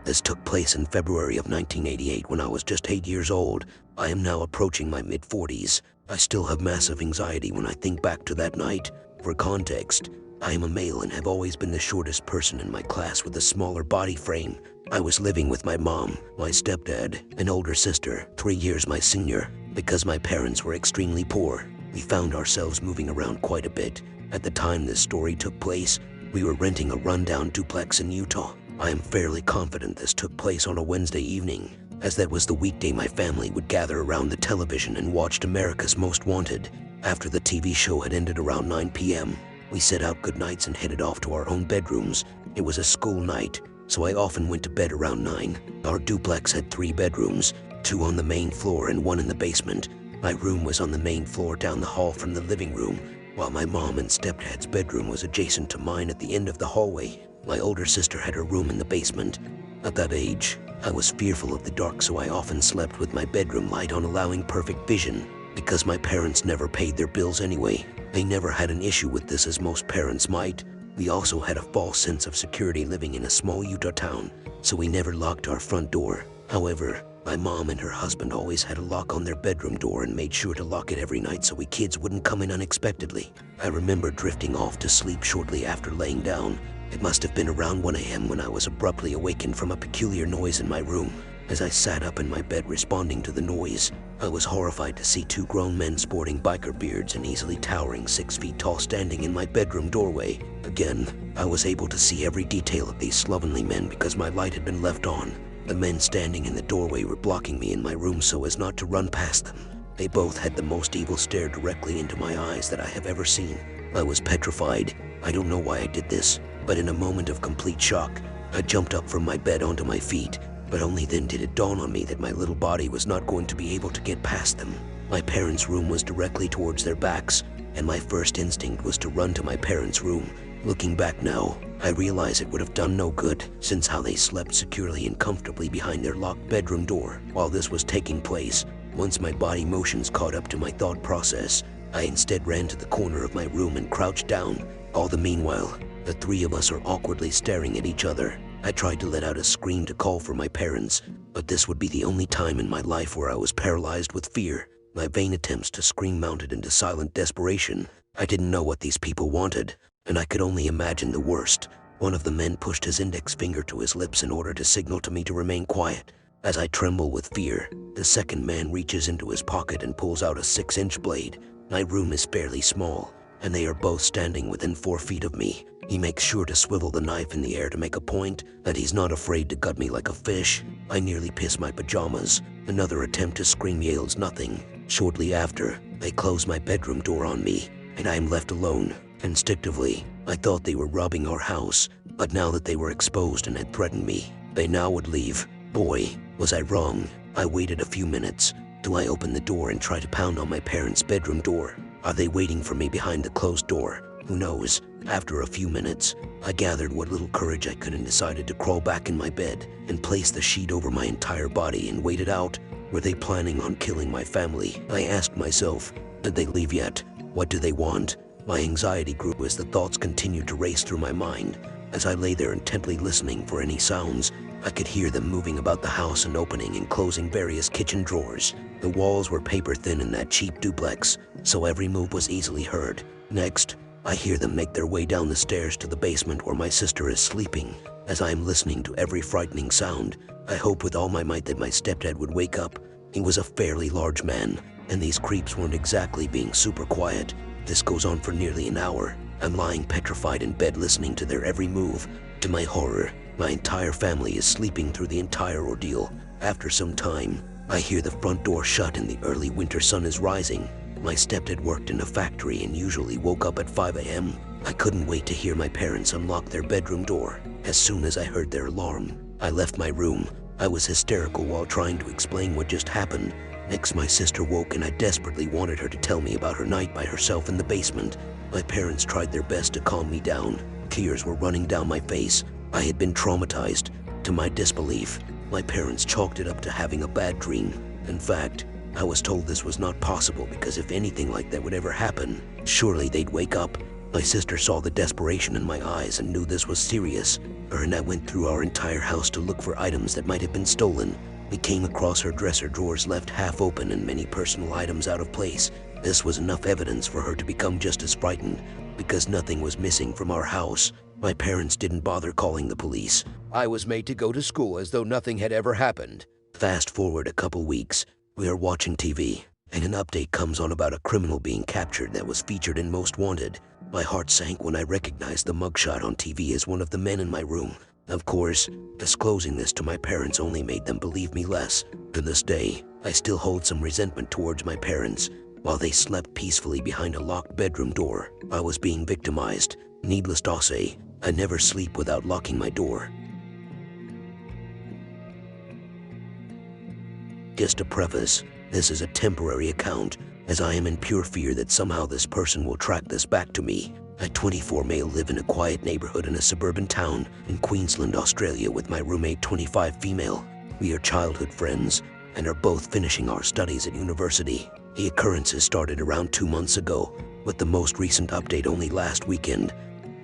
This took place in February of 1988 when I was just 8 years old. I am now approaching my mid-40s. I still have massive anxiety when I think back to that night. For context, I am a male and have always been the shortest person in my class with a smaller body frame. I was living with my mom, my stepdad, an older sister, 3 years my senior. Because my parents were extremely poor, we found ourselves moving around quite a bit. At the time this story took place, we were renting a rundown duplex in Utah. I am fairly confident this took place on a Wednesday evening, as that was the weekday my family would gather around the television and watched America's Most Wanted. After the TV show had ended around 9 p.m., we said out goodnights and headed off to our own bedrooms. It was a school night, so I often went to bed around 9. Our duplex had 3 bedrooms, 2 on the main floor and 1 in the basement. My room was on the main floor down the hall from the living room, while my mom and stepdad's bedroom was adjacent to mine at the end of the hallway. My older sister had her room in the basement. At that age, I was fearful of the dark, so I often slept with my bedroom light on, allowing perfect vision. Because my parents never paid their bills anyway, they never had an issue with this as most parents might. We also had a false sense of security living in a small Utah town, so we never locked our front door. However, my mom and her husband always had a lock on their bedroom door and made sure to lock it every night so we kids wouldn't come in unexpectedly. I remember drifting off to sleep shortly after laying down. It must have been around 1 a.m. when I was abruptly awakened from a peculiar noise in my room. As I sat up in my bed responding to the noise, I was horrified to see 2 grown men sporting biker beards and easily towering 6 feet tall standing in my bedroom doorway. Again, I was able to see every detail of these slovenly men because my light had been left on. The men standing in the doorway were blocking me in my room so as not to run past them. They both had the most evil stare directly into my eyes that I have ever seen. I was petrified. I don't know why I did this, but in a moment of complete shock, I jumped up from my bed onto my feet, but only then did it dawn on me that my little body was not going to be able to get past them. My parents' room was directly towards their backs, and my first instinct was to run to my parents' room. Looking back now, I realize it would have done no good, since how they slept securely and comfortably behind their locked bedroom door. While this was taking place, once my body motions caught up to my thought process, I instead ran to the corner of my room and crouched down. All the meanwhile, the 3 of us are awkwardly staring at each other. I tried to let out a scream to call for my parents, but this would be the only time in my life where I was paralyzed with fear. My vain attempts to scream mounted into silent desperation. I didn't know what these people wanted, and I could only imagine the worst. One of the men pushed his index finger to his lips in order to signal to me to remain quiet. As I tremble with fear, the second man reaches into his pocket and pulls out a 6-inch blade. My room is fairly small, and they are both standing within 4 feet of me. He makes sure to swivel the knife in the air to make a point that he's not afraid to gut me like a fish. I nearly piss my pajamas. Another attempt to scream yields nothing. Shortly after, they close my bedroom door on me, and I am left alone. Instinctively, I thought they were robbing our house, but now that they were exposed and had threatened me, they now would leave. Boy, was I wrong. I waited a few minutes. Do I open the door and try to pound on my parents' bedroom door? Are they waiting for me behind the closed door? Who knows? After a few minutes, I gathered what little courage I could and decided to crawl back in my bed and place the sheet over my entire body and wait it out. Were they planning on killing my family? I asked myself. Did they leave yet? What do they want? My anxiety grew as the thoughts continued to race through my mind. As I lay there intently listening for any sounds, I could hear them moving about the house and opening and closing various kitchen drawers. The walls were paper thin in that cheap duplex, so every move was easily heard. Next, I hear them make their way down the stairs to the basement where my sister is sleeping. As I am listening to every frightening sound, I hope with all my might that my stepdad would wake up. He was a fairly large man, and these creeps weren't exactly being super quiet. This goes on for nearly an hour. I'm lying petrified in bed listening to their every move. To my horror, my entire family is sleeping through the entire ordeal. After some time, I hear the front door shut and the early winter sun is rising. My stepdad worked in a factory and usually woke up at 5 a.m. I couldn't wait to hear my parents unlock their bedroom door. As soon as I heard their alarm, I left my room. I was hysterical while trying to explain what just happened. Next, my sister woke and I desperately wanted her to tell me about her night by herself in the basement. My parents tried their best to calm me down. Tears were running down my face. I had been traumatized. To my disbelief, my parents chalked it up to having a bad dream. In fact, I was told this was not possible because if anything like that would ever happen, surely they'd wake up. My sister saw the desperation in my eyes and knew this was serious. Her and I went through our entire house to look for items that might have been stolen. We came across her dresser drawers left half open and many personal items out of place. This was enough evidence for her to become just as frightened. Because nothing was missing from our house, my parents didn't bother calling the police. I was made to go to school as though nothing had ever happened. Fast forward a couple weeks, we are watching TV, and an update comes on about a criminal being captured that was featured in Most Wanted. My heart sank when I recognized the mugshot on TV as one of the men in my room. Of course, disclosing this to my parents only made them believe me less. To this day, I still hold some resentment towards my parents. While they slept peacefully behind a locked bedroom door, I was being victimized. Needless to say, I never sleep without locking my door. Just a preface, this is a temporary account, as I am in pure fear that somehow this person will track this back to me. A 24 male live in a quiet neighborhood in a suburban town in Queensland, Australia with my roommate 25 female. We are childhood friends and are both finishing our studies at university. The occurrences started around 2 months ago, with the most recent update only last weekend.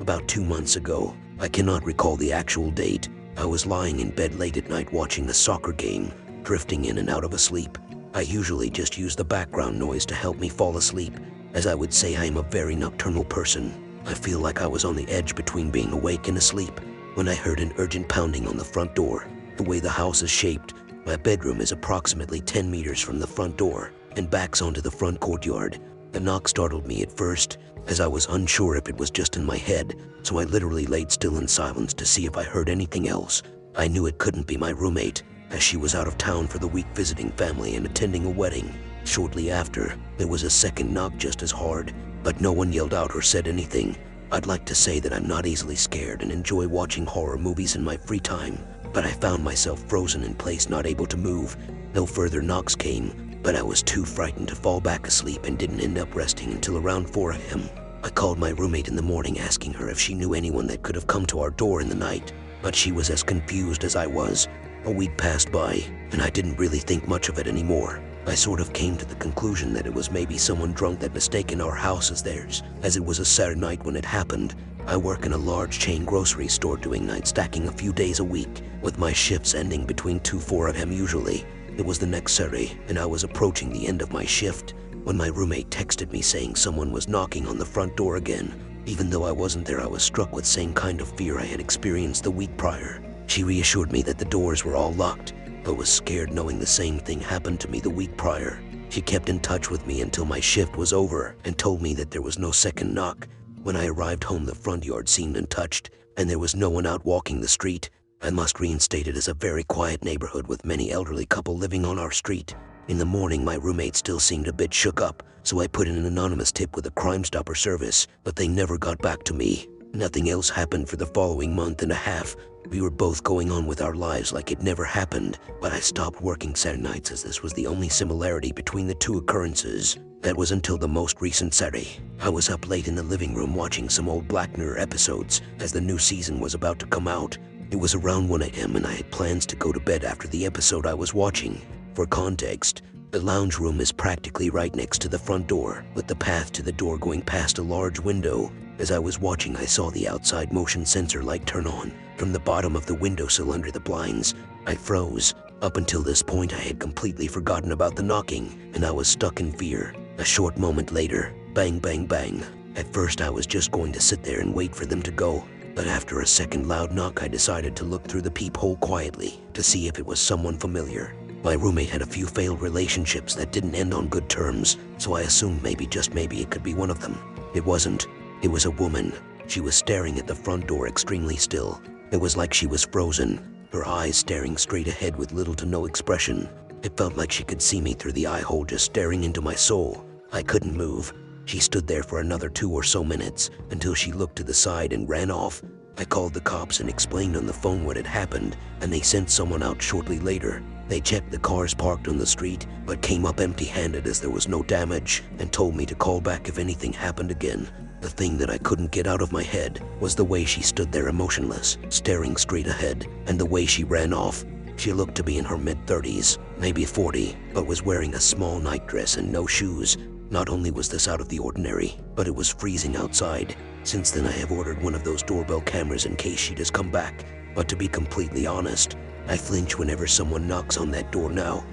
About 2 months ago, I cannot recall the actual date, I was lying in bed late at night watching a soccer game, drifting in and out of a sleep. I usually just use the background noise to help me fall asleep, as I would say I am a very nocturnal person. I feel like I was on the edge between being awake and asleep when I heard an urgent pounding on the front door. The way the house is shaped, my bedroom is approximately 10 meters from the front door and backs onto the front courtyard. The knock startled me at first, as I was unsure if it was just in my head, so I literally laid still in silence to see if I heard anything else. I knew it couldn't be my roommate, as she was out of town for the week visiting family and attending a wedding. Shortly after, there was a second knock just as hard, but no one yelled out or said anything. I'd like to say that I'm not easily scared and enjoy watching horror movies in my free time, but I found myself frozen in place, not able to move. No further knocks came, but I was too frightened to fall back asleep and didn't end up resting until around 4 a.m. I called my roommate in the morning asking her if she knew anyone that could have come to our door in the night, but she was as confused as I was. A week passed by, and I didn't really think much of it anymore. I sort of came to the conclusion that it was maybe someone drunk that mistaken our house as theirs, as it was a Saturday night when it happened. I work in a large chain grocery store doing night stacking a few days a week, with my shifts ending between 2-4 a.m. usually. It was the next Saturday, and I was approaching the end of my shift when my roommate texted me saying someone was knocking on the front door again. Even though I wasn't there, I was struck with same kind of fear I had experienced the week prior. She reassured me that the doors were all locked, but was scared knowing the same thing happened to me the week prior. She kept in touch with me until my shift was over and told me that there was no second knock. When I arrived home, the front yard seemed untouched, and there was no one out walking the street. I must reinstate it as a very quiet neighborhood with many elderly couple living on our street. In the morning, my roommate still seemed a bit shook up, so I put in an anonymous tip with a Crime Stopper service, but they never got back to me. Nothing else happened for the following month and a half. We were both going on with our lives like it never happened, but I stopped working Saturday nights as this was the only similarity between the two occurrences. That was until the most recent Saturday. I was up late in the living room watching some old Black Mirror episodes as the new season was about to come out. It was around 1 a.m. and I had plans to go to bed after the episode I was watching. For context, the lounge room is practically right next to the front door, with the path to the door going past a large window. As I was watching, I saw the outside motion sensor light turn on from the bottom of the windowsill under the blinds. I froze. Up until this point, I had completely forgotten about the knocking, and I was stuck in fear. A short moment later, bang, bang, bang. At first, I was just going to sit there and wait for them to go, but after a second loud knock, I decided to look through the peephole quietly to see if it was someone familiar. My roommate had a few failed relationships that didn't end on good terms, so I assumed maybe, just maybe, it could be one of them. It wasn't. It was a woman. She was staring at the front door extremely still. It was like she was frozen, her eyes staring straight ahead with little to no expression. It felt like she could see me through the eye hole, just staring into my soul. I couldn't move. She stood there for another 2 or so minutes until she looked to the side and ran off. I called the cops and explained on the phone what had happened, and they sent someone out shortly later. They checked the cars parked on the street, but came up empty-handed as there was no damage, and told me to call back if anything happened again. The thing that I couldn't get out of my head was the way she stood there emotionless, staring straight ahead, and the way she ran off. She looked to be in her mid-30s, maybe 40, but was wearing a small nightdress and no shoes. Not only was this out of the ordinary, but it was freezing outside. Since then I have ordered one of those doorbell cameras in case she does come back. But to be completely honest, I flinch whenever someone knocks on that door now.